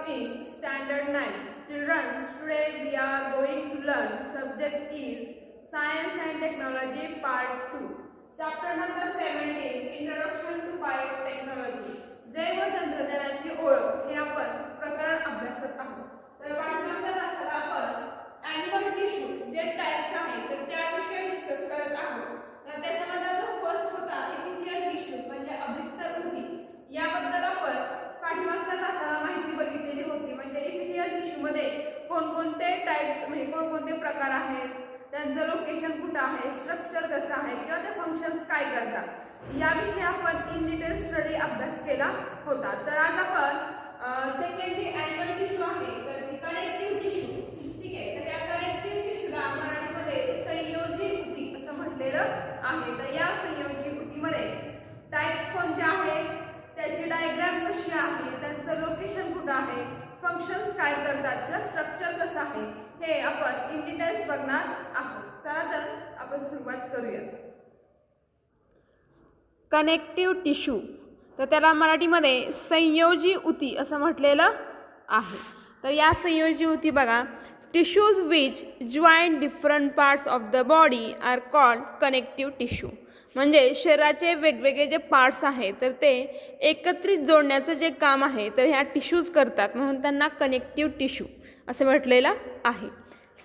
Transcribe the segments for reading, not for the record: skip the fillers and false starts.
in Standard 9. Children, today we are going to learn. Subject is Science and Technology Part 2. Chapter number 17, Introduction to Biotechnology. जैव तंत्रज्ञानाची ओळख हे आपण प्रकरण अभ्यासत आहोत. तर पाठीमागच्या तासात आपण ॲनिमल टिश्यू जे टाइप्स आहेत तर त्याविषयी डिस्कस करत आहोत. तर त्याच्यामध्ये जो फर्स्ट होता इपिथियल टिश्यू म्हणजे अभिस्तर उती. याबद्दल आपण पाठीमागच्या तासाला माहिती बघितलेली होती. म्हणजे इपिथियल टिश्यू मध्ये कोणकोणते टाइप्स म्हणजे कोणकोणते प्रकार आहेत, त्यांचं लोकेशन कुठं आहे, स्ट्रक्चर कसं आहे किंवा ते फंक्शन्स काय करतात याविषयी आपण इन डिटेल स्टडी अभ्यास केला होता. तर आज आपण सेकंडरी ॲनिमल टिश्यू आहे तर ती कनेक्टिव्ह टिश्यू. ठीक आहे, तर या कनेक्टिव्ह टिश्यूला मराठीमध्ये संयोजी उती असं म्हटलेलं आहे. तर या संयोजी उतीमध्ये टाइप्स कोणते आहेत, त्याची डायग्राम कशी आहे, त्यांचं लोकेशन कुठं आहे, फंक्शन्स काय करतात किंवा स्ट्रक्चर कसं आहे हे आपण इन डिटेल्स बघणार आहोत. चला तर आपण सुरुवात करूया. कनेक्टिव्ह टिश्यू तर त्याला मराठीमध्ये संयोजी उती असं म्हटलेलं आहे. तर या संयोजी उती बघा, tissues which join different parts of the body are called connective tissue. म्हणजे शरीराचे वेगवेगळे जे पार्ट्स आहेत तर ते एकत्रित जोडण्याचं जे काम आहे तर ह्या टिश्यूज करतात, म्हणून त्यांना कनेक्टिव्ह टिश्यू असं म्हटलेलं आहे.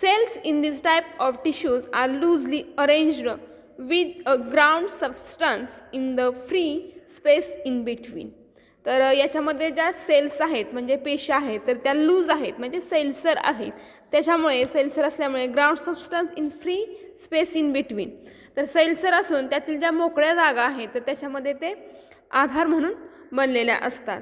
Cells in this type of tissues are loosely arranged with a ground substance in the free space in between. तर याच्यामध्ये ज्या सेल्स आहेत म्हणजे पेशी आहेत तर त्या लूज आहेत म्हणजे सेल्सर आहेत. त्याच्यामुळे सेल्सर असल्यामुळे ground substance in free space in between. तर सेल्सर असून त्यातील ज्या मोकळ्या जागा आहेत तर त्याच्यामध्ये ते आधार म्हणून बनलेल्या असतात.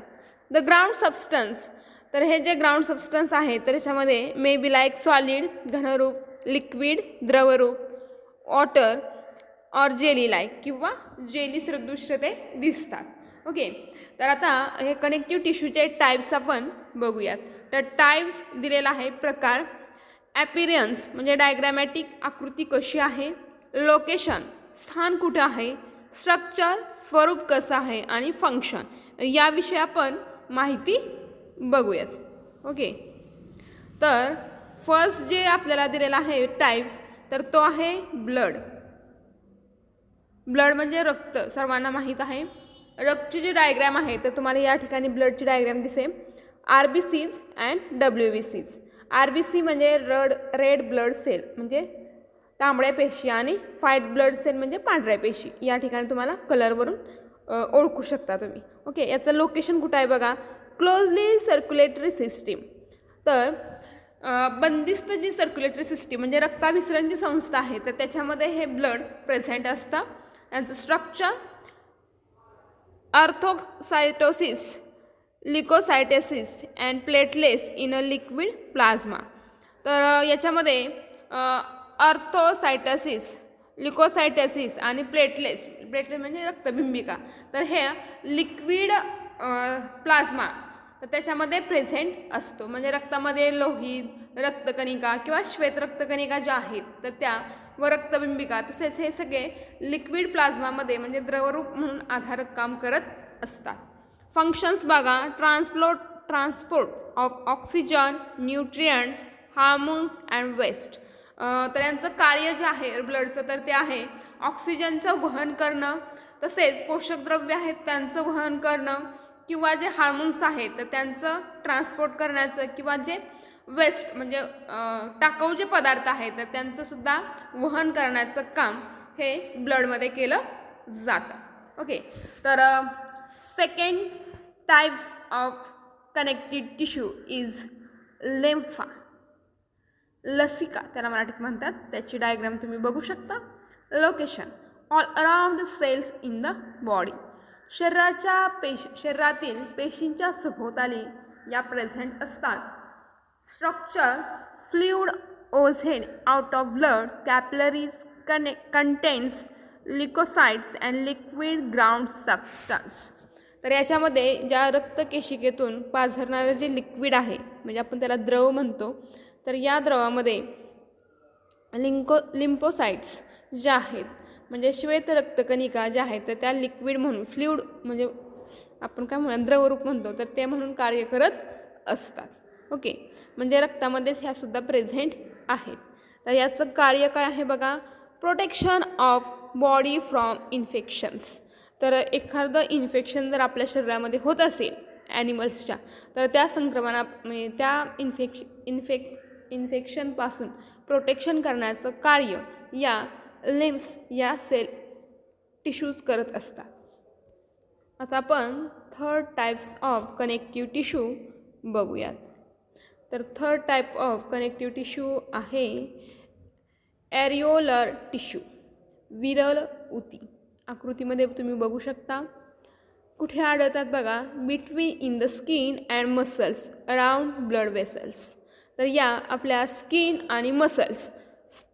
द ग्राउंड सबस्टन्स तर हे जे ग्राउंड सबस्टन्स आहे तर त्याच्यामध्ये मे बी लाईक सॉलिड घनरूप, लिक्विड द्रवरूप, वॉटर और जेली लाईक किंवा जेली सदृश्य ते दिसतात. ओके, तर आता हे कनेक्टिव्ह टिश्यूचे टाइप्स आपण बघूयात. तर टाइप्स दिलेला आहे प्रकार, ॲपिरियन्स म्हणजे डायग्रॅमॅटिक आकृती कशी आहे, लोकेशन स्थान कुठे आहे, स्ट्रक्चर स्वरूप कसं आहे आणि फंक्शन याविषयी आपण माहिती बघूयात. ओके, तर फर्स्ट जे आपल्याला दिलेला आहे टाइप तर तो आहे ब्लड. ब्लड म्हणजे रक्त, सर्वांना माहीत आहे. रक्तची जी डायग्रॅम आहे तर तुम्हाला या ठिकाणी ब्लडची डायग्रॅम दिसेल. RBCs and WBCs. RBC म्हणजे रेड ब्लड सेल म्हणजे तांबड्या पेशी आणि व्हाईट ब्लड सेल म्हणजे पांढऱ्या पेशी. या ठिकाणी तुम्हाला कलरवरून ओळखू शकता तुम्ही. ओके, याचं लोकेशन कुठं आहे बघा, क्लोजली सर्क्युलेटरी सिस्टीम. तर बंदिस्त जी सर्क्युलेटरी सिस्टीम म्हणजे रक्ताभिसरणची संस्था आहे तर त्याच्यामध्ये हे ब्लड प्रेझेंट असतं. यांचं structure erythrocytosis, leukocytosis and platelets in a liquid plasma. तर याच्यामध्ये अर्थोसायटोसिस, लिकोसायटेसिस आणि प्लेटलेट्स म्हणजे रक्तबिंबिका तर हे लिक्विड प्लाझ्मा तर त्याच्यामध्ये प्रेझेंट असतो. म्हणजे रक्तामध्ये लोहित, रक्तकणिका किंवा श्वेत रक्तकणिका ज्या आहेत तर त्या व रक्तबिंबिका तसेच हे सगळे लिक्विड प्लाझ्मामध्ये म्हणजे द्रवरूप म्हणून आधारक काम करत असतात. फंक्शन्स बघा, transport of oxygen, nutrients, hormones and waste. तर यांचं कार्य जे आहे ब्लडचं तर ते आहे ऑक्सिजनचं वहन करणं, तसेच पोषक द्रव्य आहेत त्यांचं वहन करणं किंवा जे हार्मोन्स आहेत तर त्यांचं ट्रान्सपोर्ट करण्याचं किंवा जे वेस्ट म्हणजे टाकाऊ जे पदार्थ आहेत तर त्यांचं सुद्धा वहन करण्याचं काम हे ब्लडमध्ये केलं जातं. ओके, तर second types of connective tissue is lymph. लसिका त्याला मराठीत म्हणतात. त्याची डायग्राम तुम्ही बघू शकता. Location all around the cells in the body. शरीरातील पेशींच्या सभोवताली या प्रेझेंट असतात. Structure fluid oozed out of blood capillaries contains leucocytes and liquid ground substance. तर याच्यामध्ये ज्या रक्तकेशिकेतून पाझरणारं जे लिक्विड आहे म्हणजे आपण त्याला द्रव म्हणतो तर या द्रवामध्ये लिम्फोसाइट्स ज्या आहेत म्हणजे श्वेत रक्तकणिका ज्या आहेत तर त्या लिक्विड म्हणून फ्लुइड म्हणजे आपण काय म्हणून द्रवरूप म्हणतो तर ते म्हणून कार्य करत असतात. ओके, म्हणजे रक्तामध्येच ह्यासुद्धा प्रेझेंट आहेत. तर याचं कार्य काय आहे बघा, protection of body from infections. तर एखादं इन्फेक्शन जर आपल्या शरीरामध्ये होत असेल ॲनिमल्सच्या, तर त्या म्हणजे त्या इन्फेक्शनपासून प्रोटेक्शन करण्याचं कार्य या लिम्फ्स या सेल टिश्यूज करत असतात. आता आपण third types of connective tissue बघूयात. तर third type of connective tissue आहे एरिओलर टिश्यू, विरल ऊती. आकृतीमध्ये तुम्ही बघू शकता. कुठे आढळतात बघा, between in the skin and muscles around blood vessels. तर या आपल्या स्किन आणि मसल्स,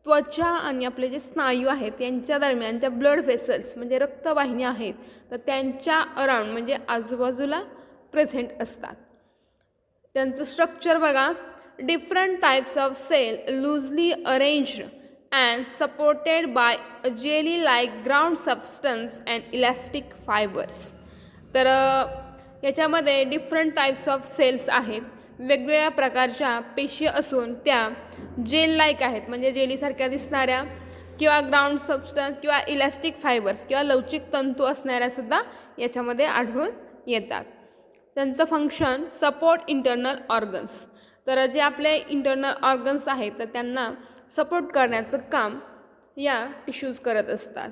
त्वचा आणि आपले जे स्नायू आहेत यांच्या दरम्यान ज्या ब्लड वेसल्स म्हणजे रक्तवाहिन्या आहेत, तर त्यांच्या अराउंड म्हणजे आजूबाजूला प्रेझेंट असतात. त्यांचं स्ट्रक्चर बघा, different types of cell loosely arranged and supported by a jelly like ground substance and elastic fibres. तर याच्यामध्ये डिफरंट टाइप्स ऑफ सेल्स आहेत, वेगवेगळ्या प्रकारच्या पेशी असून त्या जेल लाईक आहेत म्हणजे जेलीसारख्या दिसणाऱ्या, किंवा ग्राउंड सबस्टन्स किंवा इलॅस्टिक फायबर्स किंवा लवचिक तंतू असणाऱ्यासुद्धा याच्यामध्ये आढळून येतात. त्यांचं फंक्शन सपोर्ट इंटरनल ऑर्गन्स. तर जे आपले इंटरनल ऑर्गन्स आहेत तर त्यांना सपोर्ट करण्याचं काम या टिश्यूज करत असतात.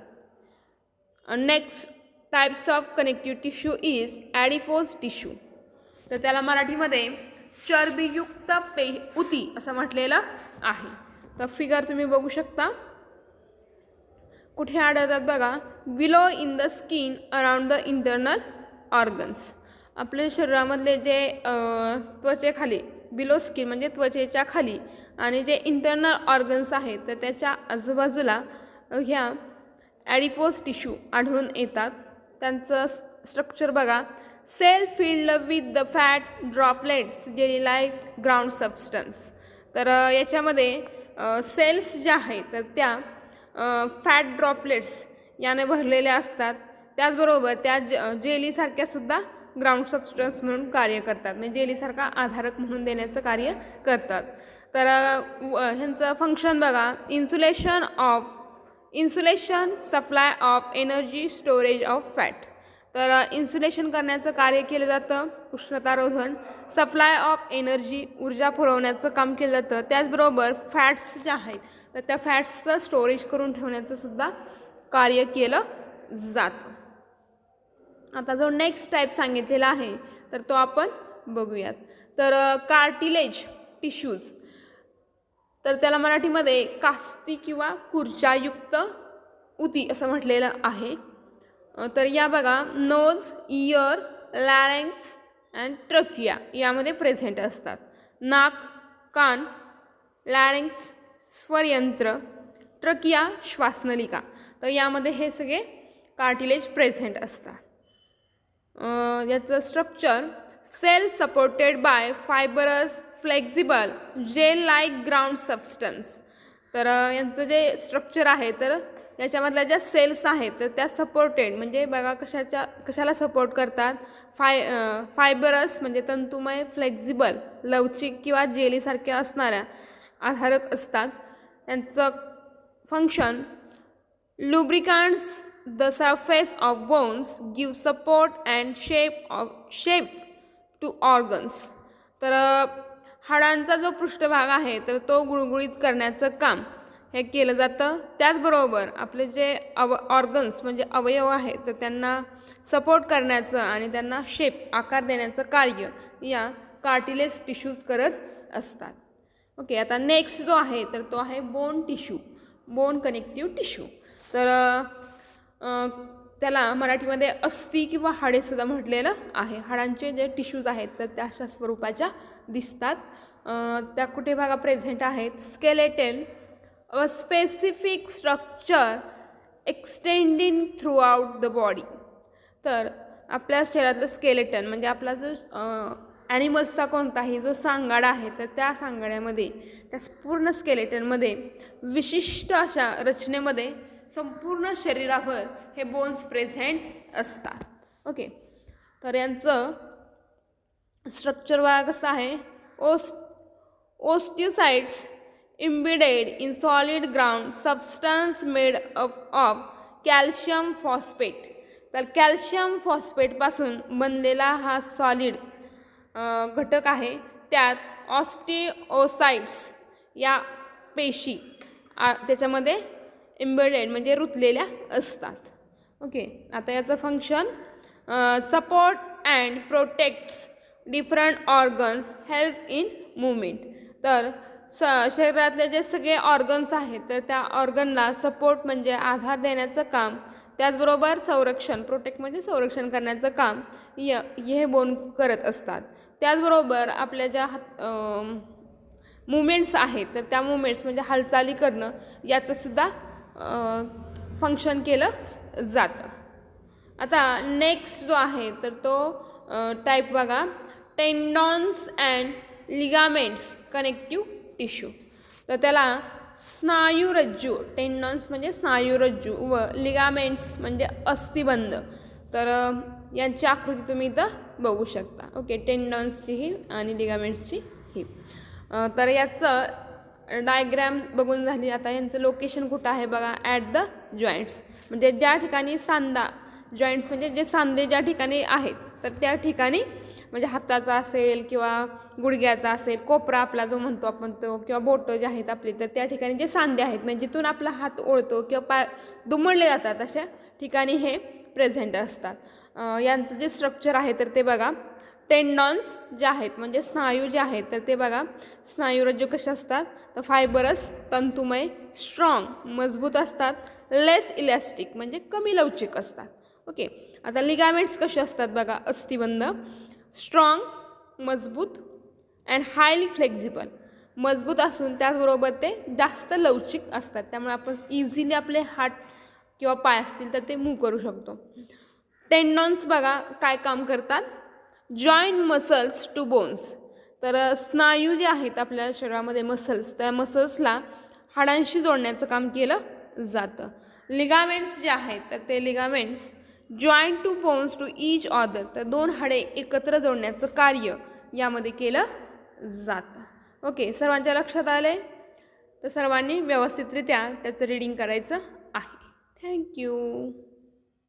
Next types of connective tissue is adipose tissue. तर त्याला मराठीमध्ये चरबीयुक्त ऊती असं म्हटलेलं आहे. तर फिगर तुम्ही बघू शकता. कुठे आढळतात बघा, below in the skin around the internal organs. आपल्या शरीरामधले जे त्वचेखाली, बिलो स्किन म्हणजे त्वचेच्या खाली, आणि जे इंटरनल ऑर्गन्स आहेत तर त्याच्या आजूबाजूला ह्या ॲडिपोज टिश्यू आढळून येतात. त्यांचं स्ट्रक्चर बघा, cell filled with the fat droplets jelly like ground substance. तर याच्यामध्ये सेल्स ज्या आहेत तर त्या फॅट ड्रॉपलेट्स याने भरलेल्या असतात. त्याचबरोबर त्या जेलीसारख्यासुद्धा ग्राउंड सबस्टन्स म्हणून कार्य करतात, म्हणजे जेलीसारखा आधारक म्हणून देण्याचं कार्य करतात. तर ह्यांचं फंक्शन बघा, insulation supply of energy storage of fat. तर इन्सुलेशन करण्याचं कार्य केलं जातं, उष्णतारोधन, सप्लाय ऑफ एनर्जी ऊर्जा पुरवण्याचं काम केलं जातं. त्याचबरोबर फॅट्स ज्या आहेत तर त्या फॅट्सचं स्टोरेज करून ठेवण्याचं सुद्धा कार्य केलं जातं. आता जो नेक्स्ट टाईप सांगितलेला आहे तर तो आपण बघूयात. तर कार्टिलेज टिश्यूज. तर त्याला मराठीमध्ये कास्ती किंवा कुर्चायुक्त ऊती असं म्हटलेलं आहे. तर या बघा, नोज, इयर, लॅरेंक्स अँड ट्रकिया यामध्ये प्रेझेंट असतात. नाक, कान, लॅरेंक्स स्वरयंत्र, ट्रकिया श्वासनलिका. तर यामध्ये हे सगळे कार्टिलेज प्रेझेंट असतात. याचं structure, cell supported by fibrous flexible gel like ground substance. तर यांचं जे स्ट्रक्चर आहे तर याच्यामधल्या ज्या सेल्स आहेत तर त्या सपोर्टेड म्हणजे बघा कशाला सपोर्ट करतात, फायबरस म्हणजे तंतुमय, फ्लेक्झिबल लवचिक किंवा जेलीसारख्या असणाऱ्या आधारक असतात. त्यांचं function, lubricants the surface of bones, give support and shape to organs. तर हाडांचा जो पृष्ठभाग आहे तर तो गुळगुळीत करण्याचं काम हे केलं जातं. त्याचबरोबर आपले जे ऑर्गन्स म्हणजे अवयव आहेत तर त्यांना सपोर्ट करण्याचं आणि त्यांना शेप आकार देण्याचं कार्य या कार्टिलेज टिश्यूज करत असतात. ओके, आता नेक्स्ट जो आहे तर तो आहे bone tissue, bone connective tissue. तर त्याला मराठीमध्ये अस्थी किंवा हाडेसुद्धा म्हटलेलं आहे. हाडांचे जे टिश्यूज आहेत तर त्या अशा स्वरूपाच्या दिसतात. त्या कुठे भागा प्रेझेंट आहेत, skeletal, a specific structure extending throughout the body. तर आपल्या शरीरातलं स्केलेटन म्हणजे आपला जो ॲनिमल्सचा कोणताही जो सांगाडा आहे तर त्या सांगाड्यामध्ये, त्या पूर्ण स्केलेटनमध्ये विशिष्ट अशा रचनेमध्ये संपूर्ण शरीरावर हे बोन्स प्रेझेंट असतात. ओके, तर यांचं स्ट्रक्चर बघा कसं आहे. Osteocytes embedded in solid ground substance made of calcium phosphate. तर कॅल्शियम फॉस्फेटपासून बनलेला हा सॉलिड घटक आहे. त्यात ऑस्टिओसाइट्स या पेशी त्याच्यामध्ये एम्बेडेड म्हणजे रुतलेल्या असतात. ओके, आता याचं function support and protects different organs, help in movement. तर शरीरातले जे सगळे ऑर्गन्स आहेत तर त्या ऑर्गनला सपोर्ट म्हणजे आधार देण्याचं काम, त्याचबरोबर संरक्षण, प्रोटेक्ट म्हणजे संरक्षण करण्याचं काम हे बोन करत असतात. त्याचबरोबर आपल्या ज्या मुवमेंट्स आहेत तर त्या मुवमेंट्स म्हणजे हालचाली करणं यातसुद्धा फंक्शन केलं जातं. आता नेक्स्ट जो आहे तर तो टाईप बघा, टेंडॉन्स अँड लिगामेंट्स कनेक्टिव्ह टिश्यू. तर त्याला स्नायुरज्जू, टेंडॉन्स म्हणजे स्नायुरज्जू व लिगामेंट्स म्हणजे अस्थिबंध. तर यांची आकृती तुम्ही इथं बघू शकता. ओके, टेंडॉन्सची ही आणि लिगामेंट्सची ही. तर याचं डायग्रॅम बघून झाली. आता यांचं लोकेशन कुठं आहे बघा, ॲट द जॉईंट्स, म्हणजे ज्या ठिकाणी सांधा, जॉईंट्स म्हणजे जे सांधे ज्या ठिकाणी आहेत तर त्या ठिकाणी म्हणजे हाताचा असेल किंवा गुडघ्याचा असेल, कोपरा आपला जो म्हणतो आपण तो, किंवा बोटं जे आहेत आपली, तर त्या ठिकाणी जे सांधे आहेत म्हणजे जिथून आपला हात ओळतो किंवा पाय दुमडले जातात अशा ठिकाणी हे प्रेझेंट असतात. यांचं जे स्ट्रक्चर आहे तर ते बघा, टेंडॉन्स जे आहेत म्हणजे स्नायू जे आहेत तर ते बघा, स्नायुरज्जू कसे असतात तर फायबरस, तंतुमय, स्ट्रॉंग मजबूत असतात, लेस इलॅस्टिक म्हणजे कमी लवचिक असतात. ओके, आता लिगामेंट्स कसे असतात बघा, अस्थिबंध, स्ट्रॉंग मजबूत, अँड हायली फ्लेक्झिबल मजबूत असून त्याचबरोबर ते जास्त लवचिक असतात. त्यामुळे आपण इझिली आपले हात किंवा पाय असतील तर ते मूव्ह करू शकतो. टेंडॉन्स बघा काय काम करतात, जॉईंट मसल्स टू बोन्स. तर स्नायू जे आहेत आपल्या शरीरामध्ये मसल्स, त्या मसल्सला हाडांशी जोडण्याचं काम केलं जातं. लिगामेंट्स जे आहेत तर ते ligaments joint to bones to each other, तर दोन हाडे एकत्र जोडण्याचं कार्य यामध्ये केलं जातं. ओके, सर्वांच्या लक्षात आले तर सर्वांनी व्यवस्थितरित्या त्याचं रीडिंग करायचं आहे. थँक्यू.